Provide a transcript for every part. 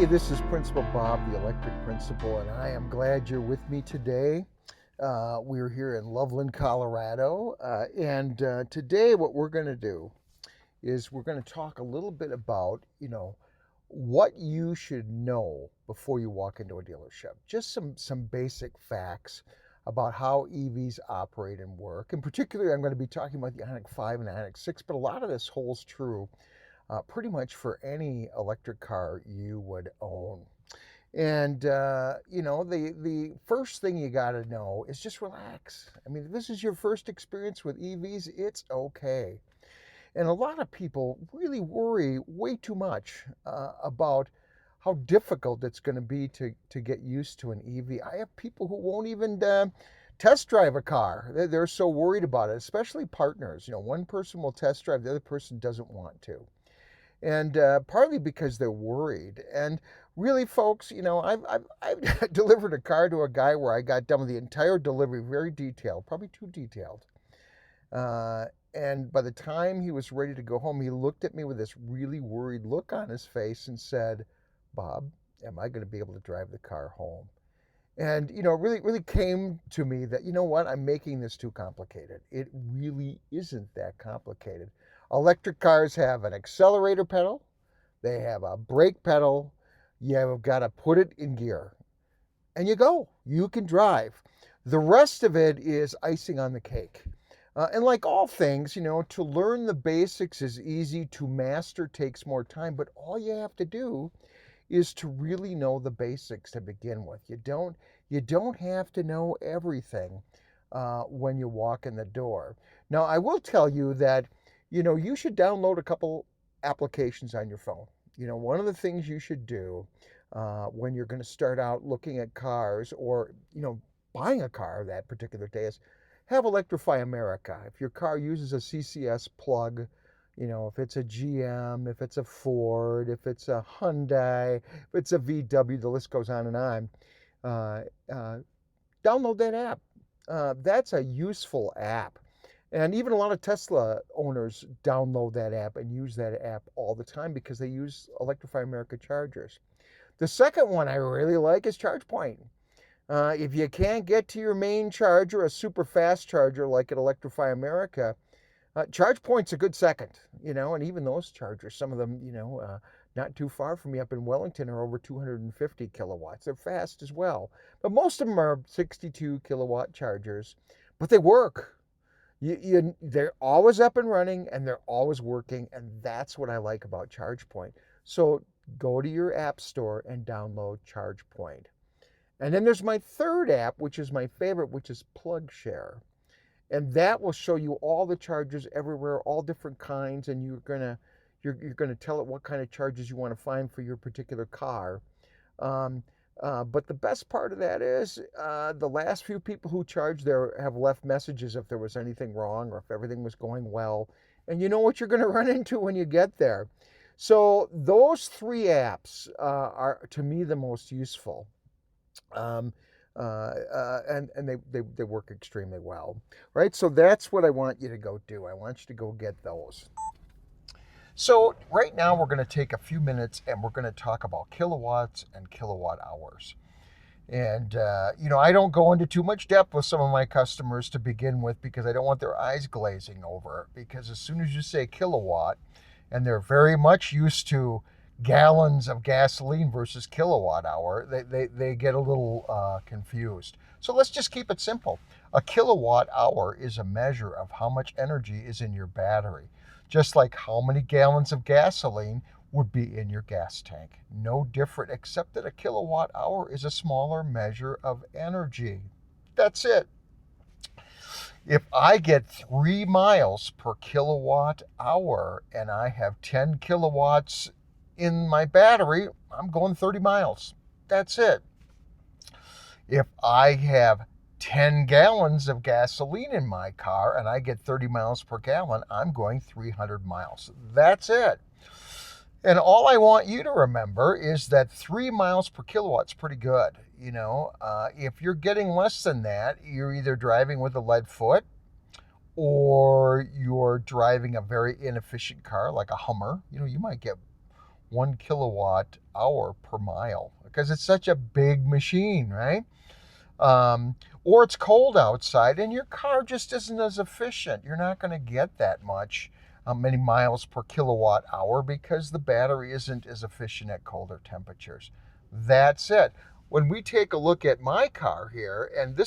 this is Principal Bob, the Electric Principal, and I am glad you're with me today. We're here in Loveland, Colorado, and today what we're going to do is we're going to talk a little bit about, what you should know before you walk into a dealership. Just some basic facts about how EVs operate and work. In particular, I'm going to be talking about the IONIQ 5 and IONIQ 6, but a lot of this holds true pretty much for any electric car you would own. And, the first thing you got to know is just relax. I mean, if this is your first experience with EVs, it's okay. And a lot of people really worry way too much about how difficult it's going to be to get used to an EV. I have people who won't even test drive a car. They're so worried about it, especially partners. One person will test drive, the other person doesn't want to. And partly because they're worried. And really, folks, I've delivered a car to a guy where I got done with the entire delivery, very detailed, probably too detailed. And by the time he was ready to go home, he looked at me with this really worried look on his face and said, "Bob, am I going to be able to drive the car home?" And, it really came to me that, I'm making this too complicated. It really isn't that complicated. Electric cars have an accelerator pedal, they have a brake pedal, you've got to put it in gear, and you can drive. The rest of it is icing on the cake. And like all things, to learn the basics is easy, to master takes more time, but all you have to do is to really know the basics to begin with. You don't have to know everything when you walk in the door. Now, I will tell you that you should download a couple applications on your phone. One of the things you should do when you're going to start out looking at cars or, buying a car that particular day is have Electrify America. If your car uses a CCS plug, if it's a GM, if it's a Ford, if it's a Hyundai, if it's a VW, the list goes on and on, download that app. That's a useful app. And even a lot of Tesla owners download that app and use that app all the time because they use Electrify America chargers. The second one I really like is ChargePoint. If you can't get to your main charger, a super fast charger like at Electrify America, ChargePoint's a good second, and even those chargers, some of them, not too far from me up in Wellington are over 250 kilowatts. They're fast as well. But most of them are 62 kilowatt chargers, but they work. They're always up and running and they're always working, and that's what I like about ChargePoint. So go to your app store and download ChargePoint. And then there's my third app, which is my favorite, which is PlugShare. And that will show you all the chargers everywhere, all different kinds, and you're gonna tell it what kind of chargers you want to find for your particular car. But the best part of that is the last few people who charged there have left messages if there was anything wrong or if everything was going well. And you know what you're going to run into when you get there. So those three apps are, to me, the most useful. And they work extremely well, right? So that's what I want you to go do. I want you to go get those. So right now we're going to take a few minutes and we're going to talk about kilowatts and kilowatt hours. And, I don't go into too much depth with some of my customers to begin with because I don't want their eyes glazing over. Because as soon as you say kilowatt, and they're very much used to gallons of gasoline versus kilowatt hour, they get a little confused. So let's just keep it simple. A kilowatt hour is a measure of how much energy is in your battery. Just like how many gallons of gasoline would be in your gas tank. No different, except that a kilowatt hour is a smaller measure of energy. That's it. If I get 3 miles per kilowatt hour and I have 10 kilowatts in my battery, I'm going 30 miles. That's it. If I have 10 gallons of gasoline in my car and I get 30 miles per gallon, I'm going 300 miles. That's it. And all I want you to remember is that 3 miles per kilowatt is pretty good. If you're getting less than that, you're either driving with a lead foot or you're driving a very inefficient car like a Hummer. You might get 1 kilowatt-hour per mile because it's such a big machine, right? Um, or it's cold outside and your car just isn't as efficient. You're not going to get that many miles per kilowatt hour because the battery isn't as efficient at colder temperatures. That's it. When we take a look at my car here, and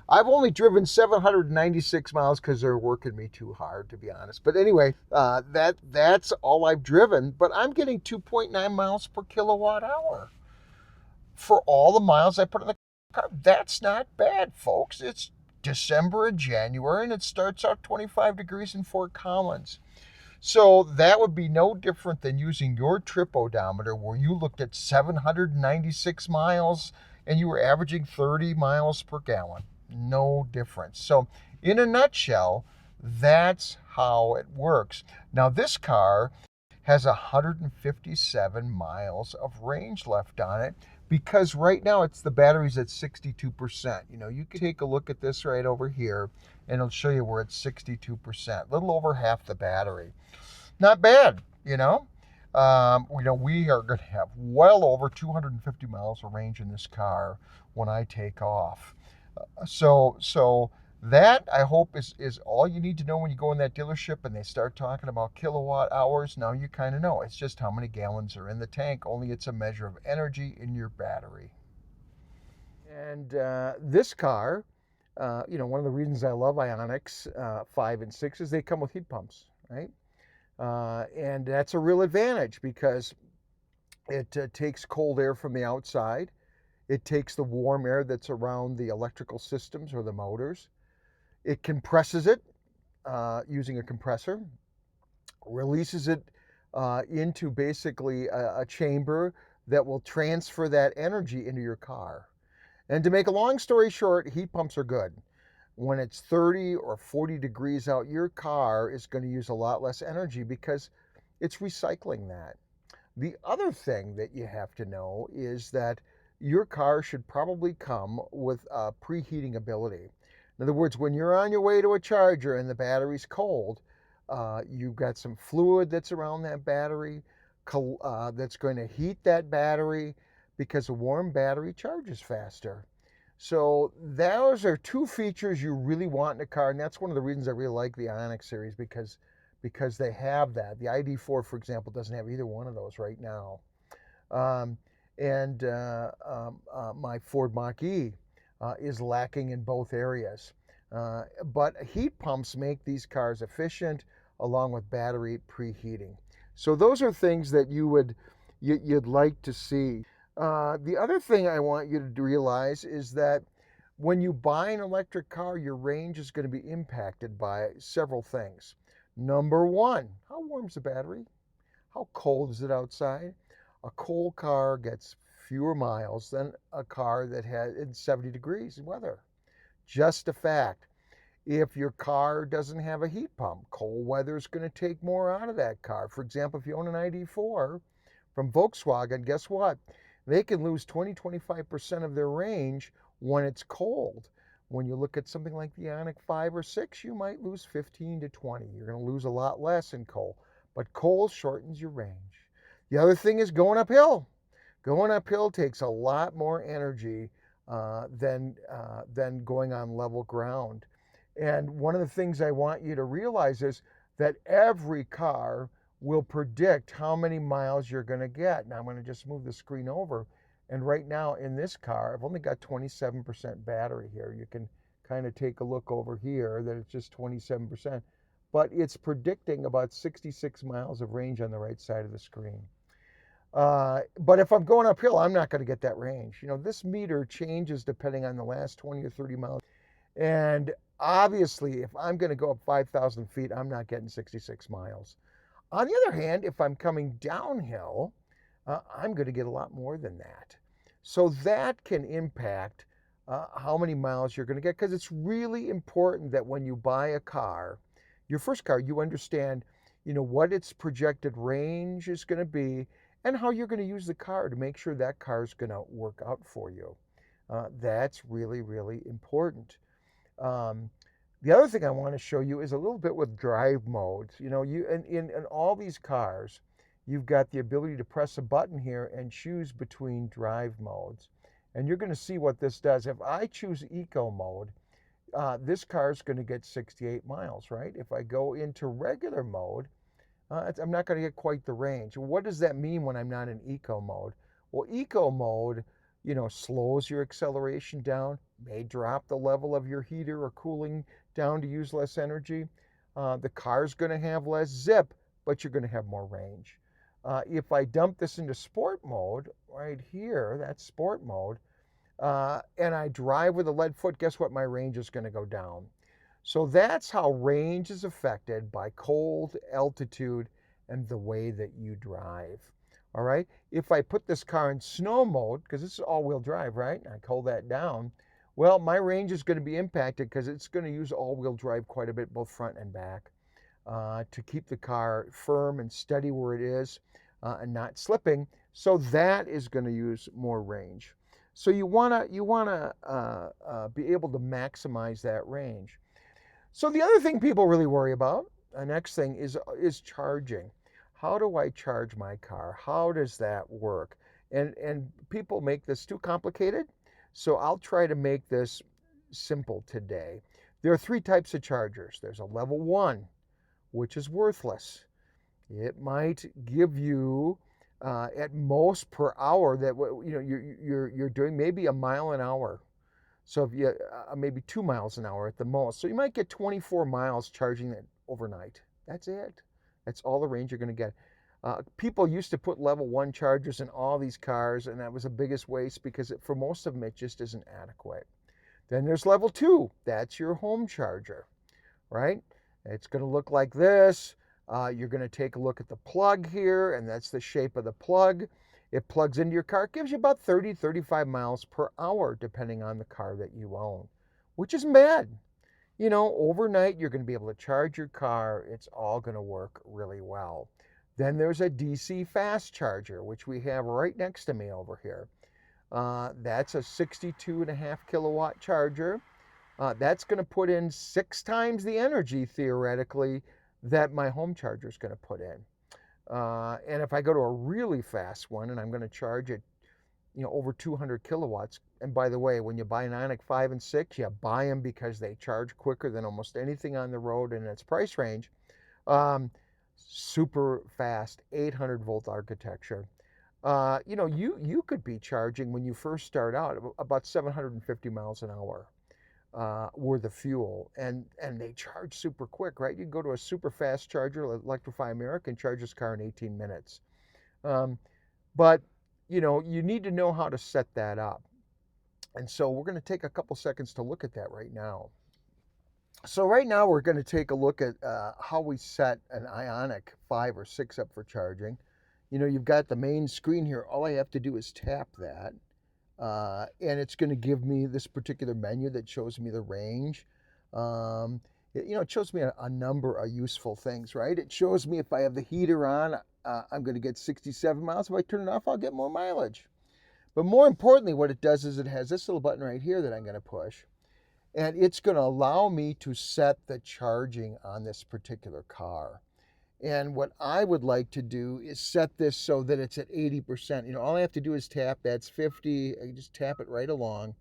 I've only driven 796 miles because they're working me too hard, to be honest. But anyway, that's all I've driven. But I'm getting 2.9 miles per kilowatt hour for all the miles I put in the car. That's not bad, folks. It's December and January, and it starts out 25 degrees in Fort Collins. So that would be no different than using your trip odometer where you looked at 796 miles and you were averaging 30 miles per gallon. No difference. So, in a nutshell, that's how it works. Now, this car has 157 miles of range left on it because right now the battery's at 62%. You can take a look at this right over here and it'll show you where it's 62%, a little over half the battery. Not bad, we are going to have well over 250 miles of range in this car when I take off. So that, I hope, is all you need to know when you go in that dealership and they start talking about kilowatt hours. Now you kind of know. It's just how many gallons are in the tank, only it's a measure of energy in your battery. And this car, one of the reasons I love IONIQs 5 and 6 is they come with heat pumps, right? And that's a real advantage because it takes cold air from the outside. It takes the warm air that's around the electrical systems or the motors. It compresses it using a compressor, releases it into basically a chamber that will transfer that energy into your car. And to make a long story short, heat pumps are good. When it's 30 or 40 degrees out, your car is going to use a lot less energy because it's recycling that. The other thing that you have to know is that your car should probably come with preheating ability. In other words, when you're on your way to a charger and the battery's cold, you've got some fluid that's around that battery that's going to heat that battery because a warm battery charges faster. So those are two features you really want in a car, and that's one of the reasons I really like the IONIQ series because they have that. The ID4, for example, doesn't have either one of those right now. And my Ford Mach-E is lacking in both areas. But heat pumps make these cars efficient along with battery preheating. So those are things that you'd like to see. The other thing I want you to realize is that when you buy an electric car, your range is going to be impacted by several things. Number one, how warm's the battery? How cold is it outside? A cold car gets fewer miles than a car that has 70 degrees weather. Just a fact. If your car doesn't have a heat pump, cold weather is going to take more out of that car. For example, if you own an ID4 from Volkswagen, guess what? They can lose 20-25% of their range when it's cold. When you look at something like the IONIQ 5 or 6, you might lose 15 to 20. You're going to lose a lot less in cold, but cold shortens your range. The other thing is going uphill. Going uphill takes a lot more energy than going on level ground. And one of the things I want you to realize is that every car will predict how many miles you're going to get. Now I'm going to just move the screen over. And right now in this car, I've only got 27% battery here. You can kind of take a look over here that it's just 27%. But it's predicting about 66 miles of range on the right side of the screen. But if I'm going uphill, I'm not going to get that range. This meter changes depending on the last 20 or 30 miles. And obviously, if I'm going to go up 5,000 feet, I'm not getting 66 miles. On the other hand, if I'm coming downhill, I'm going to get a lot more than that. So that can impact how many miles you're going to get, because it's really important that when you buy a car, your first car, you understand, what its projected range is going to be and how you're going to use the car to make sure that car is going to work out for you. That's really, really important. The other thing I want to show you is a little bit with drive modes. In all these cars, you've got the ability to press a button here and choose between drive modes. And you're going to see what this does. If I choose eco mode, this car is going to get 68 miles, right? If I go into regular mode, I'm not going to get quite the range. What does that mean when I'm not in eco mode? Well, eco mode, slows your acceleration down, may drop the level of your heater or cooling down to use less energy. The car's going to have less zip, but you're going to have more range. If I dump this into sport mode, right here, that's sport mode, and I drive with a lead foot, guess what? My range is going to go down. So that's how range is affected by cold, altitude, and the way that you drive. All right. If I put this car in snow mode, because this is all-wheel drive, right? I cool that down. Well, my range is going to be impacted because it's going to use all-wheel drive quite a bit, both front and back, to keep the car firm and steady where it is and not slipping. So that is going to use more range. So you wanna be able to maximize that range. So the other thing people really worry about, the next thing is charging. How do I charge my car? How does that work? And people make this too complicated. So I'll try to make this simple today. There are 3 types of chargers. There's a level 1, which is worthless. It might give you at most per hour that you're doing maybe a mile an hour. So if you maybe 2 miles an hour at the most. So you might get 24 miles charging it overnight. That's it. That's all the range you're going to get. People used to put level 1 chargers in all these cars, and that was the biggest waste because for most of them it just isn't adequate. Then there's level 2. That's your home charger, right? It's going to look like this. You're going to take a look at the plug here, and that's the shape of the plug. It plugs into your car. It gives you about 30, 35 miles per hour, depending on the car that you own, which isn't bad. Overnight, you're going to be able to charge your car. It's all going to work really well. Then there's a DC fast charger, which we have right next to me over here. That's a 62.5 kilowatt charger. That's going to put in 6 times the energy, theoretically, that my home charger is going to put in. And if I go to a really fast one and I'm going to charge it, over 200 kilowatts. And by the way, when you buy an IONIQ 5 and 6, you buy them because they charge quicker than almost anything on the road in its price range. Super fast, 800 volt architecture. You could be charging when you first start out about 750 miles an hour. Worth of fuel, and they charge super quick, right? You can go to a super fast charger, Electrify America, and charge this car in 18 minutes. But you need to know how to set that up. And so we're going to take a couple seconds to look at that right now. So right now we're going to take a look at how we set an IONIQ 5 or 6 up for charging. You've got the main screen here. All I have to do is tap that. And it's going to give me this particular menu that shows me the range. It shows me a number of useful things, right? It shows me if I have the heater on, I'm going to get 67 miles. If I turn it off, I'll get more mileage. But more importantly, what it does is it has this little button right here that I'm going to push. And it's going to allow me to set the charging on this particular car. And what I would like to do is set this so that it's at 80%. All I have to do is tap, that's 50. I just tap it right along,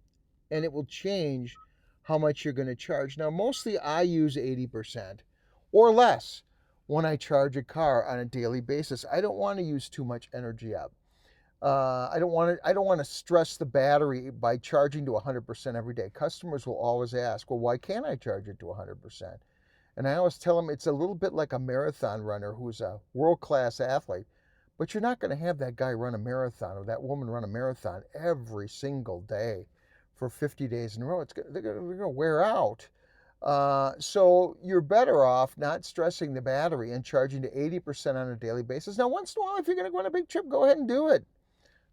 and it will change how much you're going to charge. Now, mostly I use 80% or less when I charge a car on a daily basis. I don't want to use too much energy up. I don't want to stress the battery by charging to 100% every day. Customers will always ask, well, why can't I charge it to 100%? And I always tell them it's a little bit like a marathon runner who's a world-class athlete, but you're not going to have that guy run a marathon or that woman run a marathon every single day for 50 days in a row. They're going to wear out. So you're better off not stressing the battery and charging to 80% on a daily basis. Now, once in a while, if you're going to go on a big trip, go ahead and do it.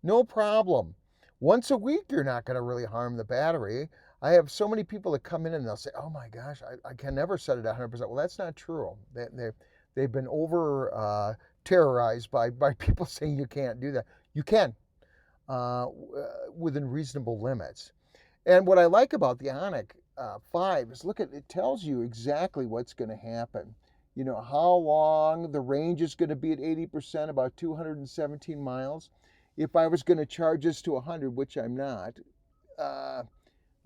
No problem. Once a week, you're not going to really harm the battery. I have so many people that come in and they'll say, oh my gosh, I can never set it at 100%. Well, that's not true. They've been over terrorized by people saying you can't do that. You can, within reasonable limits. And what I like about the IONIQ 5 is, look, it tells you exactly what's going to happen. how long the range is going to be at 80%, about 217 miles. If I was going to charge this to 100, which I'm not, uh,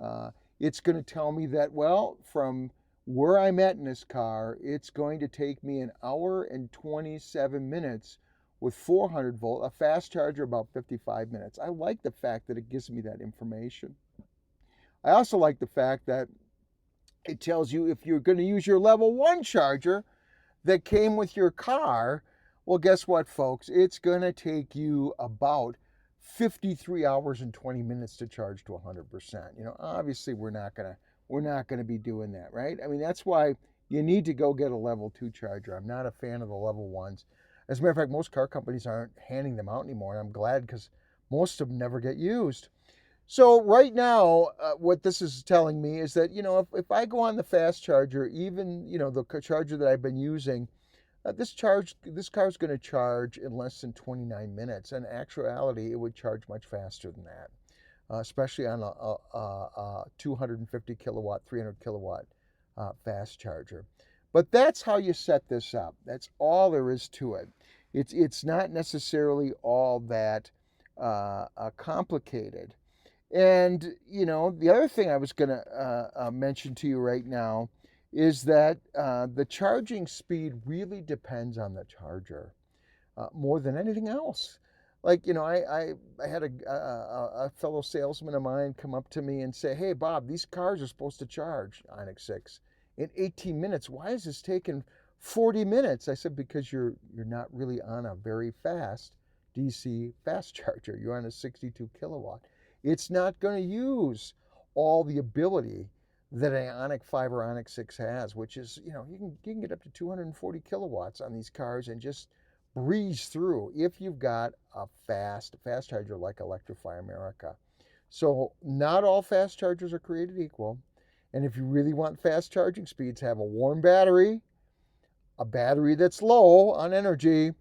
uh, it's going to tell me that, well, from where I'm at in this car, it's going to take me 1 hour and 27 minutes with 400 volt, a fast charger about 55 minutes. I like the fact that it gives me that information. I also like the fact that it tells you if you're going to use your level 1 charger that came with your car. Well, guess what, folks? It's going to take you about 53 hours and 20 minutes to charge to 100%. Obviously we're not going to be doing that, right? I mean, that's why you need to go get a level 2 charger. I'm not a fan of the level 1s. As a matter of fact, most car companies aren't handing them out anymore, and I'm glad, because most of them never get used. So right now, what this is telling me is that, if I go on the fast charger, even, the charger that I've been using, this car is going to charge in less than 29 minutes. In actuality, it would charge much faster than that, especially on a 250 kilowatt, 300 kilowatt fast charger. But that's how you set this up. That's all there is to it. It's not necessarily all that complicated. And, the other thing I was going to mention to you right now is that the charging speed really depends on the charger more than anything else. Like, I had a fellow salesman of mine come up to me and say, "Hey, Bob, these cars are supposed to charge IONIQ 6 in 18 minutes. Why is this taking 40 minutes?" I said, "Because you're not really on a very fast DC fast charger. You're on a 62 kilowatt. It's not going to use all the ability that an IONIQ 5 or IONIQ 6 has, which is, you can get up to 240 kilowatts on these cars and just breeze through if you've got a fast charger like Electrify America. So not all fast chargers are created equal. And if you really want fast charging speeds, have a warm battery, a battery that's low on energy,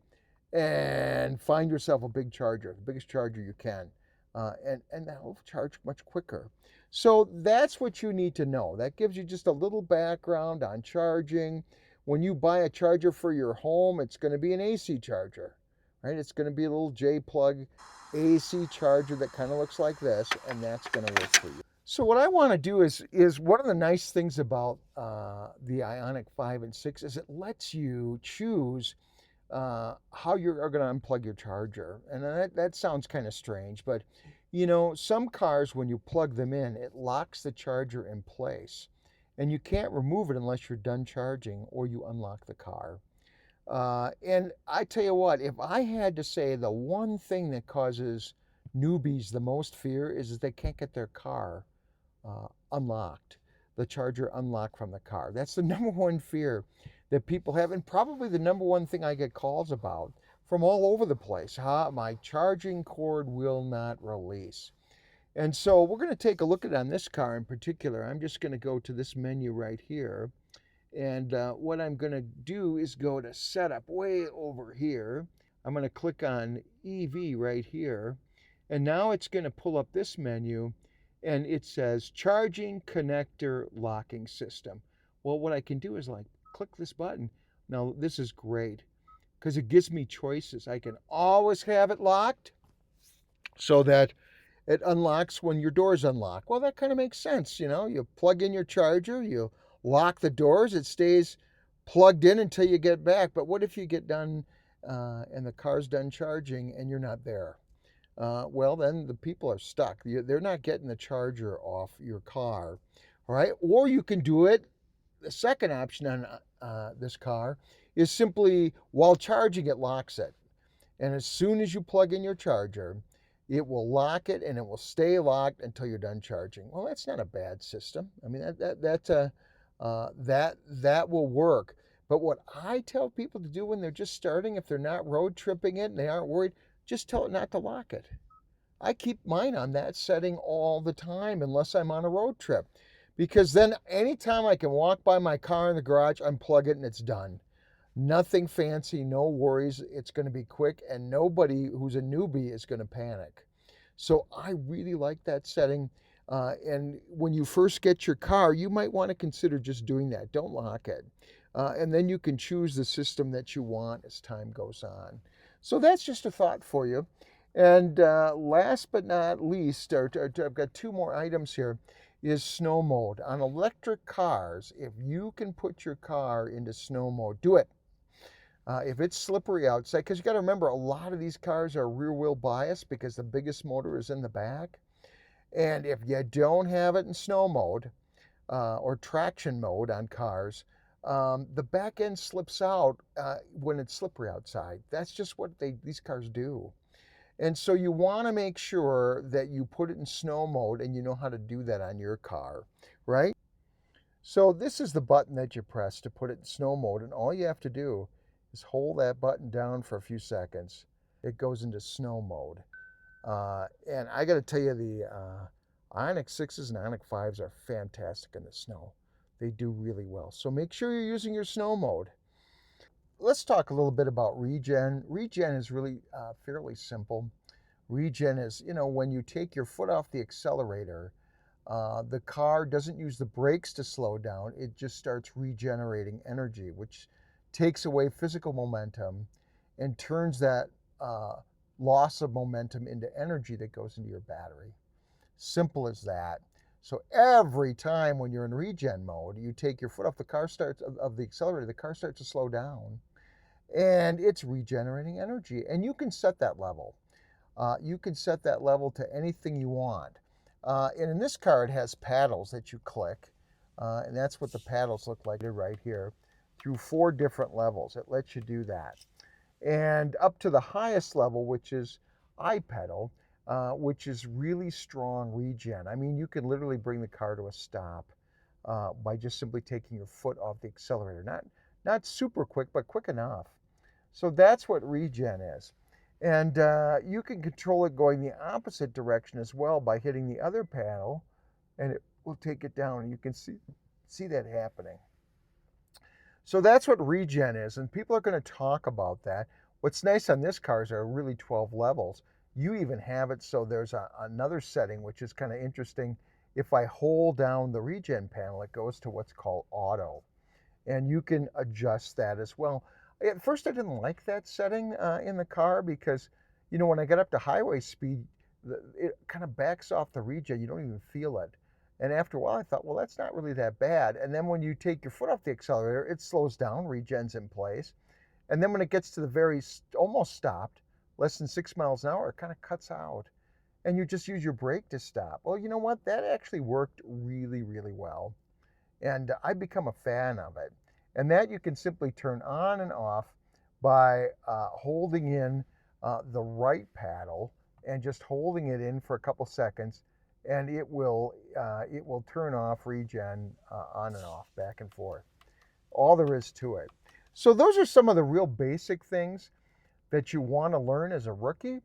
and find yourself a big charger, the biggest charger you can. And that will charge much quicker. So that's what you need to know. That gives you just a little background on charging. When you buy a charger for your home, it's going to be an AC charger, right? It's going to be a little J-plug AC charger that kind of looks like this, and that's going to work for you. So what I want to do is one of the nice things about the IONIQ 5 and 6 is it lets you choose how you're going to unplug your charger. And that sounds kind of strange, but some cars, when you plug them in, it locks the charger in place, and you can't remove it unless you're done charging or you unlock the car. And I tell you what, if I had to say the one thing that causes newbies the most fear is that they can't get their car unlocked, the charger unlocked from the car. That's the number one fear that people have, and probably the number one thing I get calls about from all over the place. My charging cord will not release. And so we're going to take a look at on this car in particular. I'm just going to go to this menu right here. And what I'm going to do is go to setup way over here. I'm going to click on EV right here. And now it's going to pull up this menu, and it says charging connector locking system. Well, what I can do is click this button. Now this is great because it gives me choices. I can always have it locked so that it unlocks when your doors unlock. Well, that kind of makes sense. You plug in your charger, you lock the doors, it stays plugged in until you get back. But what if you get done and the car's done charging and you're not there? Well, then the people are stuck. They're not getting the charger off your car, all right? Or you can do it. The second option on this car is simply while charging, it locks it. And as soon as you plug in your charger, it will lock it and it will stay locked until you're done charging. Well, that's not a bad system. I mean, that will work. But what I tell people to do when they're just starting, if they're not road tripping it and they aren't worried, just tell it not to lock it. I keep mine on that setting all the time unless I'm on a road trip. Because then anytime I can walk by my car in the garage, unplug it and it's done. Nothing fancy, no worries. It's going to be quick, and nobody who's a newbie is going to panic. So I really like that setting. And when you first get your car, you might want to consider just doing that. Don't lock it. And then you can choose the system that you want as time goes on. So that's just a thought for you. And last but not least, I've got two more items here, is snow mode. On electric cars, if you can put your car into snow mode, do it. If it's slippery outside, because you got to remember, a lot of these cars are rear wheel bias because the biggest motor is in the back. And if you don't have it in snow mode or traction mode on cars, the back end slips out when it's slippery outside. That's just what these cars do. And so you want to make sure that you put it in snow mode and you know how to do that on your car, right? So this is the button that you press to put it in snow mode, and all you have to do is hold that button down for a few seconds. It goes into snow mode. And I got to tell you, the IONIQ 6s and IONIQ 5s are fantastic in the snow. They do really well. So make sure you're using your snow mode. Let's talk a little bit about regen. Regen is really fairly simple. Regen is, when you take your foot off the accelerator, the car doesn't use the brakes to slow down. It just starts regenerating energy, which takes away physical momentum and turns that loss of momentum into energy that goes into your battery. Simple as that. So every time when you're in regen mode, you take your foot off the of the accelerator, the car starts to slow down, and it's regenerating energy. And you can set that level. You can set that level to anything you want. And in this car, it has paddles that you click, and that's what the paddles look like right here, through 4 different levels. It lets you do that. And up to the highest level, which is I pedal, which is really strong regen. I mean, you can literally bring the car to a stop by just simply taking your foot off the accelerator. Not super quick, but quick enough. So that's what regen is. And you can control it going the opposite direction as well by hitting the other paddle, and it will take it down. And you can see that happening. So that's what regen is, and people are going to talk about that. What's nice on this car is there are really 12 levels. You even have it so there's another setting, which is kind of interesting. If I hold down the regen panel, it goes to what's called auto, and you can adjust that as well. At first, I didn't like that setting in the car because, when I get up to highway speed, it kind of backs off the regen. You don't even feel it. And after a while, I thought, well, that's not really that bad. And then when you take your foot off the accelerator, it slows down, regen's in place. And then when it gets to the very almost stopped, less than 6 miles an hour, it kind of cuts out. And you just use your brake to stop. Well, you know what? That actually worked really, really well. And I've become a fan of it. And that you can simply turn on and off by holding in the right paddle and just holding it in for a couple seconds, and it will turn off regen on and off, back and forth. All there is to it. So those are some of the real basic things that you want to learn as a rookie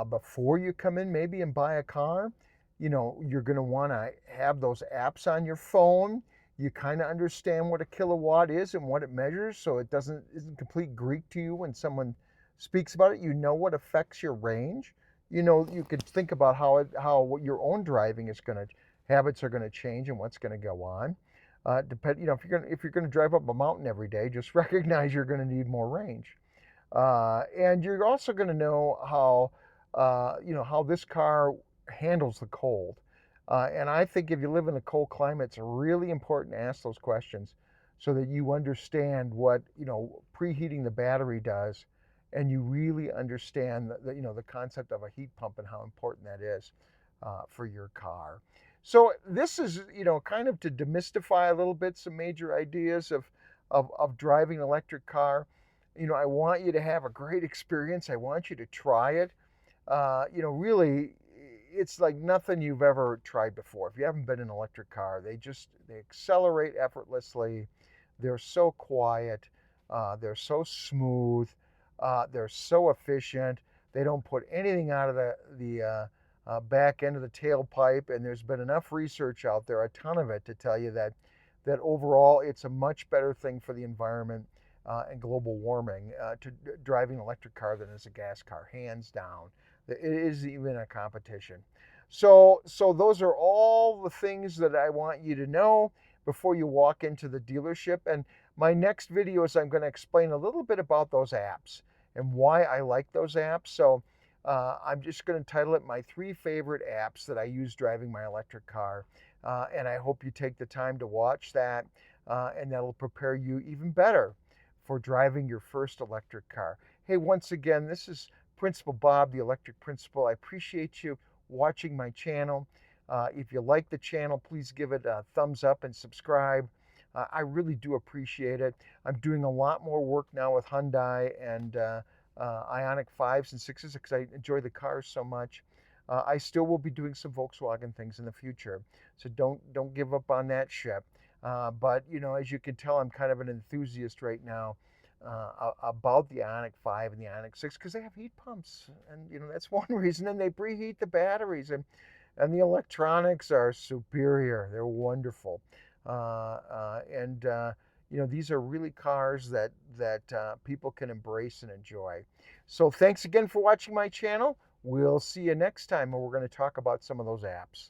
before you come in maybe and buy a car. You're going to want to have those apps on your phone. You kind of understand what a kilowatt is and what it measures, so it isn't complete Greek to you when someone speaks about it. You know what affects your range. You could think about how your own driving habits are going to change and what's going to go on. If you're going to drive up a mountain every day, just recognize you're going to need more range. And you're also going to know how this car handles the cold. And I think if you live in a cold climate, it's really important to ask those questions so that you understand what preheating the battery does, and you really understand the concept of a heat pump and how important that is for your car. So this is kind of to demystify a little bit some major ideas of driving an electric car. I want you to have a great experience. I want you to try it. Really, it's like nothing you've ever tried before. If you haven't been in an electric car, they accelerate effortlessly. They're so quiet. They're so smooth. They're so efficient. They don't put anything out of the back end of the tailpipe. And there's been enough research out there, a ton of it, to tell you that overall it's a much better thing for the environment and global warming to driving an electric car than is a gas car, hands down. It is even a competition. So those are all the things that I want you to know before you walk into the dealership. And my next video is I'm going to explain a little bit about those apps and why I like those apps. So I'm just going to title it My 3 Favorite Apps That I Use Driving My Electric Car. And I hope you take the time to watch that, and that'll prepare you even better for driving your first electric car. Hey, once again, this is Principal Bob, the Electric Principal. I appreciate you watching my channel. If you like the channel, please give it a thumbs up and subscribe. I really do appreciate it. I'm doing a lot more work now with Hyundai and IONIQ 5s and 6s because I enjoy the cars so much. I still will be doing some Volkswagen things in the future, so don't give up on that ship. But you know, as you can tell, I'm kind of an enthusiast right now about the IONIQ 5 and the IONIQ 6 because they have heat pumps, and you know that's one reason. And they preheat the batteries, and the electronics are superior. They're wonderful, and you know these are really cars that people can embrace and enjoy. So thanks again for watching my channel. We'll see you next time, and we're going to talk about some of those apps.